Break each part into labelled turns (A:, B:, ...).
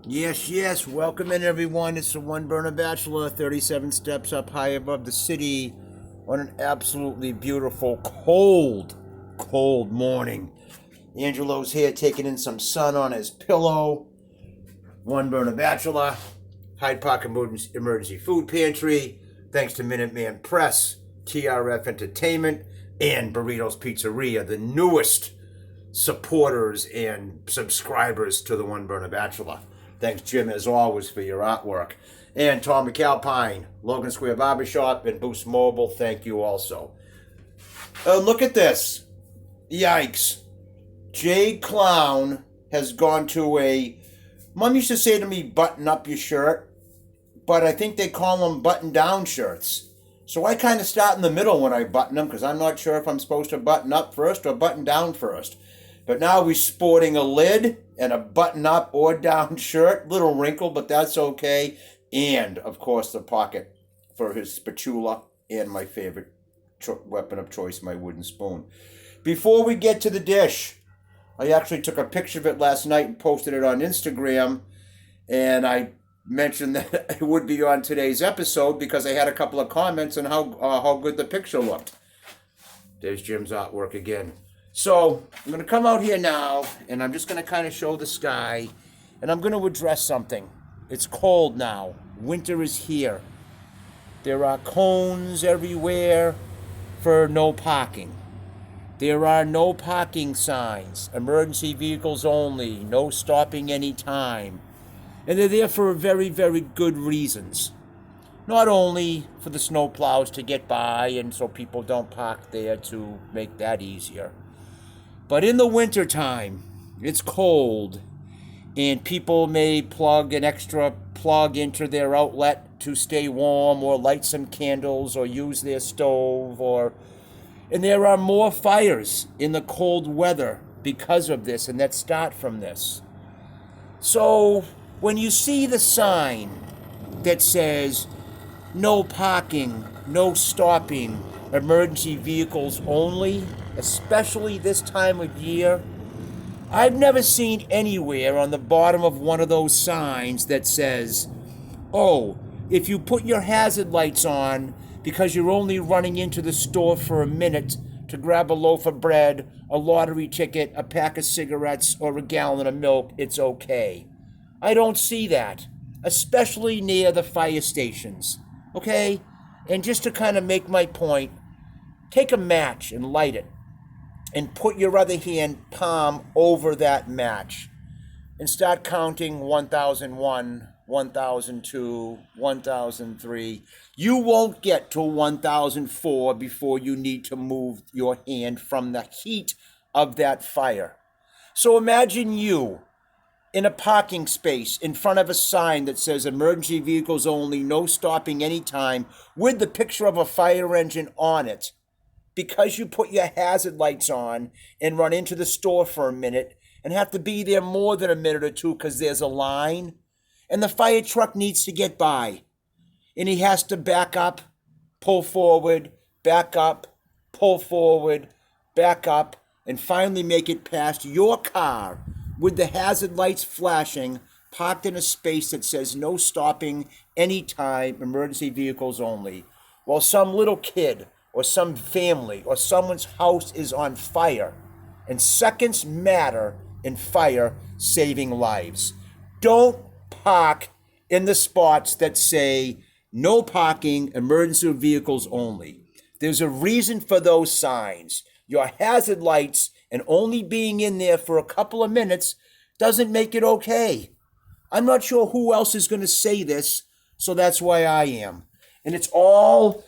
A: Yes, yes. Welcome in, everyone. It's the One Burner Bachelor, 37 steps up high above the city on an absolutely beautiful, cold morning. Angelo's here taking in some sun on his pillow. One Burner Bachelor, Hyde Park Emergency Food Pantry, thanks to Minuteman Press, TRF Entertainment, and Burritos Pizzeria, the newest supporters and subscribers to the One Burner Bachelor. Thanks, Jim, as always, for your artwork. And Tom McAlpine, Logan Square Barbershop, and Boost Mobile, thank you also. Look at this. Yikes. Jay Clown has gone to a... Mom used to say to me, button up your shirt, but I think they call them button-down shirts. So I kind of start in the middle when I button them, because I'm not sure if I'm supposed to button up first or button down first. But now he's sporting a lid and a button-up or down shirt. Little wrinkle, but that's okay. And, of course, the pocket for his spatula and my favorite weapon of choice, my wooden spoon. Before we get to the dish, I actually took a picture of it last night and posted it on Instagram. And I mentioned that it would be on today's episode because I had a couple of comments on how good the picture looked. There's Jim's artwork again. So I'm going to come out here now, and I'm just going to kind of show the sky, and I'm going to address something. It's cold now. Winter is here. There are cones everywhere for no parking. There are no parking signs, emergency vehicles only, no stopping any time. And they're there for very, very good reasons. Not only for the snowplows to get by and so people don't park there to make that easier. But in the wintertime, it's cold, and people may plug an extra plug into their outlet to stay warm, or light some candles, or use their stove, and there are more fires in the cold weather because of this, and that start from this. So when you see the sign that says, no parking, no stopping, emergency vehicles only, especially this time of year, I've never seen anywhere on the bottom of one of those signs that says, oh, if you put your hazard lights on because you're only running into the store for a minute to grab a loaf of bread, a lottery ticket, a pack of cigarettes, or a gallon of milk, it's okay. I don't see that, especially near the fire stations, okay? And just to kind of make my point, take a match and light it, and put your other hand palm over that match and start counting 1001, 1002, 1003. You won't get to 1004 before you need to move your hand from the heat of that fire. So imagine you in a parking space in front of a sign that says emergency vehicles only, no stopping anytime, with the picture of a fire engine on it. Because you put your hazard lights on and run into the store for a minute and have to be there more than a minute or two because there's a line, and the fire truck needs to get by, and he has to back up, pull forward, back up, pull forward, back up, and finally make it past your car with the hazard lights flashing, parked in a space that says no stopping anytime, emergency vehicles only, while some little kid or some family or someone's house is on fire, and seconds matter in fire saving lives. Don't park in the spots that say no parking, emergency vehicles only. There's a reason for those signs. Your hazard lights and only being in there for a couple of minutes doesn't make it okay. I'm not sure who else is going to say this, so that's why I am. And it's all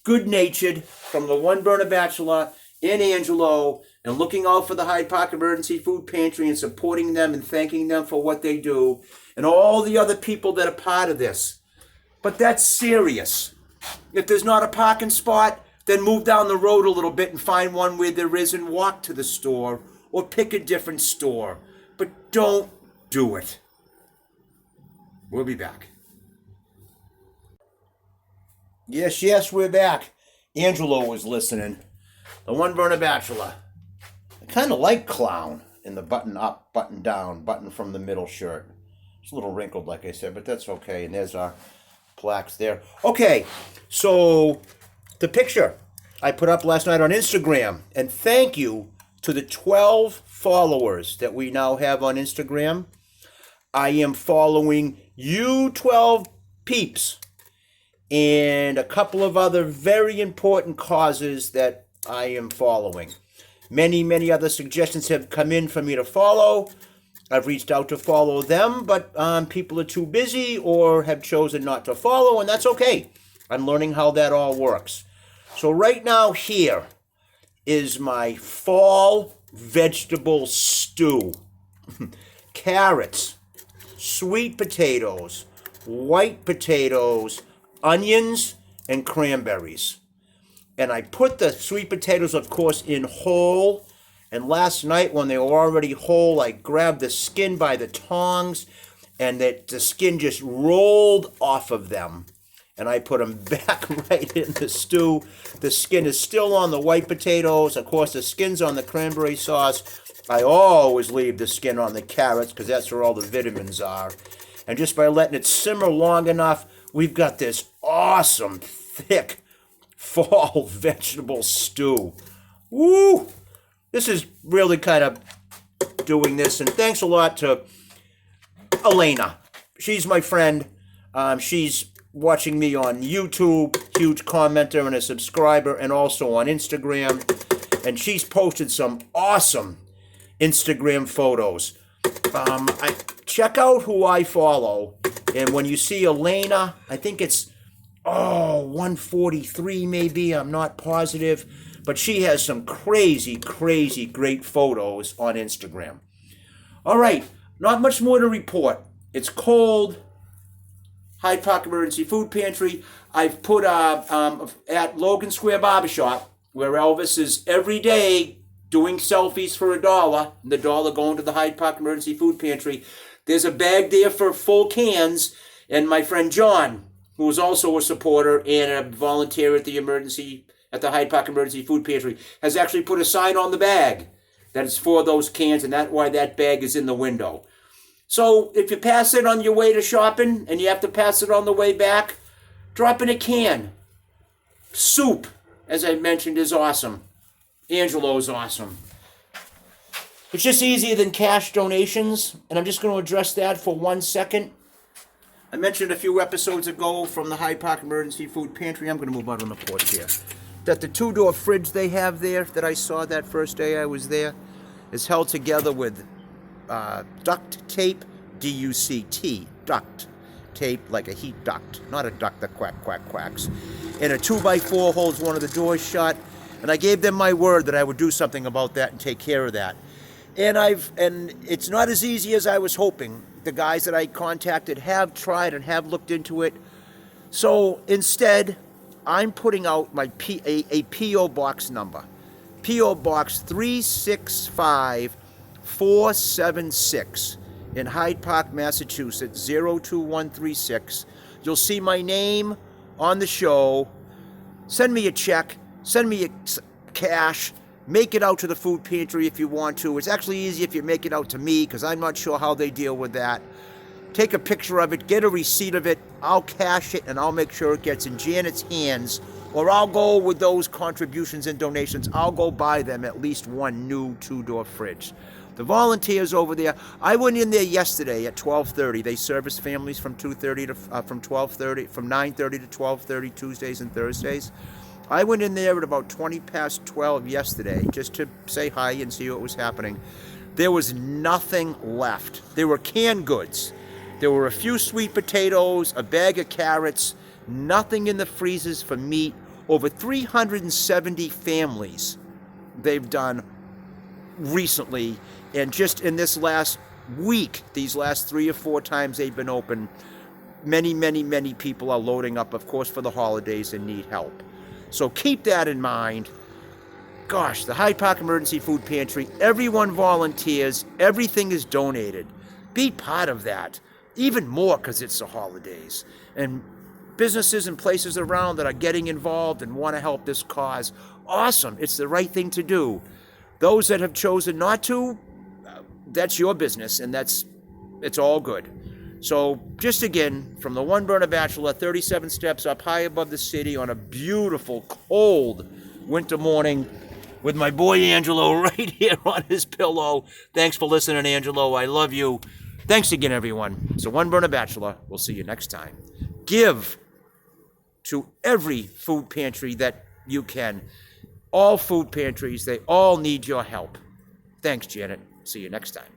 A: good-natured from the One Burner Bachelor and Angelo, and looking out for the Hyde Park Emergency Food Pantry and supporting them and thanking them for what they do, and all the other people that are part of this. But that's serious. If there's not a parking spot, then move down the road a little bit and find one where there is and walk to the store, or pick a different store. But don't do it. We'll be back. Yes, yes, we're back. Angelo was listening. The One Burner Bachelor. I kind of like Clown in the button up, button down, button from the middle shirt. It's a little wrinkled, like I said, but that's okay. And there's our plaques there. Okay, so the picture I put up last night on Instagram, and thank you to the 12 followers that we now have on Instagram. I am following you 12 peeps and a couple of other very important causes that I am following. Many other suggestions have come in for me to follow. I've reached out to follow them, but people are too busy or have chosen not to follow, and that's okay. I'm learning how that all works. So right now here is my fall vegetable stew. Carrots, sweet potatoes, white potatoes, onions, and cranberries. And I put the sweet potatoes, of course, in whole. And last night when they were already whole, I grabbed the skin by the tongs, and the skin just rolled off of them. And I put them back right in the stew. The skin is still on the white potatoes. Of course, the skin's on the cranberry sauce. I always leave the skin on the carrots because that's where all the vitamins are. And just by letting it simmer long enough, we've got this awesome, thick fall vegetable stew. Woo! This is really kind of doing this. And thanks a lot to Elena. She's my friend. She's watching me on YouTube, huge commenter and a subscriber, and also on Instagram. And she's posted some awesome Instagram photos. I check out who I follow, and when you see Elena, I think it's 143 maybe, I'm not positive, but she has some crazy great photos on Instagram. All right, not much more to report. It's cold. Hyde Park Emergency Food Pantry. I've put at Logan Square Barbershop, where Elvis is every day doing selfies for $1, and the $1 going to the Hyde Park Emergency Food Pantry. There's a bag there for full cans, and my friend John, who is also a supporter and a volunteer at the Hyde Park Emergency Food Pantry, has actually put a sign on the bag that it's for those cans, and that's why that bag is in the window. So if you pass it on your way to shopping and you have to pass it on the way back, drop in a can. Soup, as I mentioned, is awesome. Angelo's awesome. It's just easier than cash donations, and I'm just going to address that for 1 second. I mentioned a few episodes ago from the Hyde Park Emergency Food Pantry. I'm going to move out on the porch here. That the 2-door fridge they have there that I saw that first day I was there is held together with duct tape, D-U-C-T, duct tape, like a heat duct, not a duck that quacks. And a 2x4 holds one of the doors shut. And I gave them my word that I would do something about that and take care of that. And it's not as easy as I was hoping. The guys that I contacted have tried and have looked into it. So instead, I'm putting out my a P.O. Box number. P.O. Box 365476 in Hyde Park, Massachusetts, 02136. You'll see my name on the show. Send me a check. Send me cash. Make it out to the food pantry if you want to. It's actually easy if you make it out to me because I'm not sure how they deal with that. Take a picture of it. Get a receipt of it. I'll cash it and I'll make sure it gets in Janet's hands. Or I'll go with those contributions and donations. I'll go buy them at least one new 2-door fridge. The volunteers over there, I went in there yesterday at 12:30. They service families from 2:30 to from 12:30, from 9:30 to 12:30 Tuesdays and Thursdays. I went in there at about 20 past 12 yesterday just to say hi and see what was happening. There was nothing left. There were canned goods. There were a few sweet potatoes, a bag of carrots, nothing in the freezers for meat. Over 370 families they've done recently, and just in this last week, these last 3 or 4 times they've been open, many people are loading up, of course, for the holidays and need help. So keep that in mind. Gosh, the Hyde Park Emergency Food Pantry, everyone volunteers, everything is donated. Be part of that, even more because it's the holidays. And businesses and places around that are getting involved and want to help this cause, awesome, it's the right thing to do. Those that have chosen not to, that's your business, and it's all good. So just again, from the One Burner Bachelor, 37 steps up high above the city on a beautiful, cold winter morning with my boy Angelo right here on his pillow. Thanks for listening, Angelo. I love you. Thanks again, everyone. It's the One Burner Bachelor. We'll see you next time. Give to every food pantry that you can. All food pantries, they all need your help. Thanks, Janet. See you next time.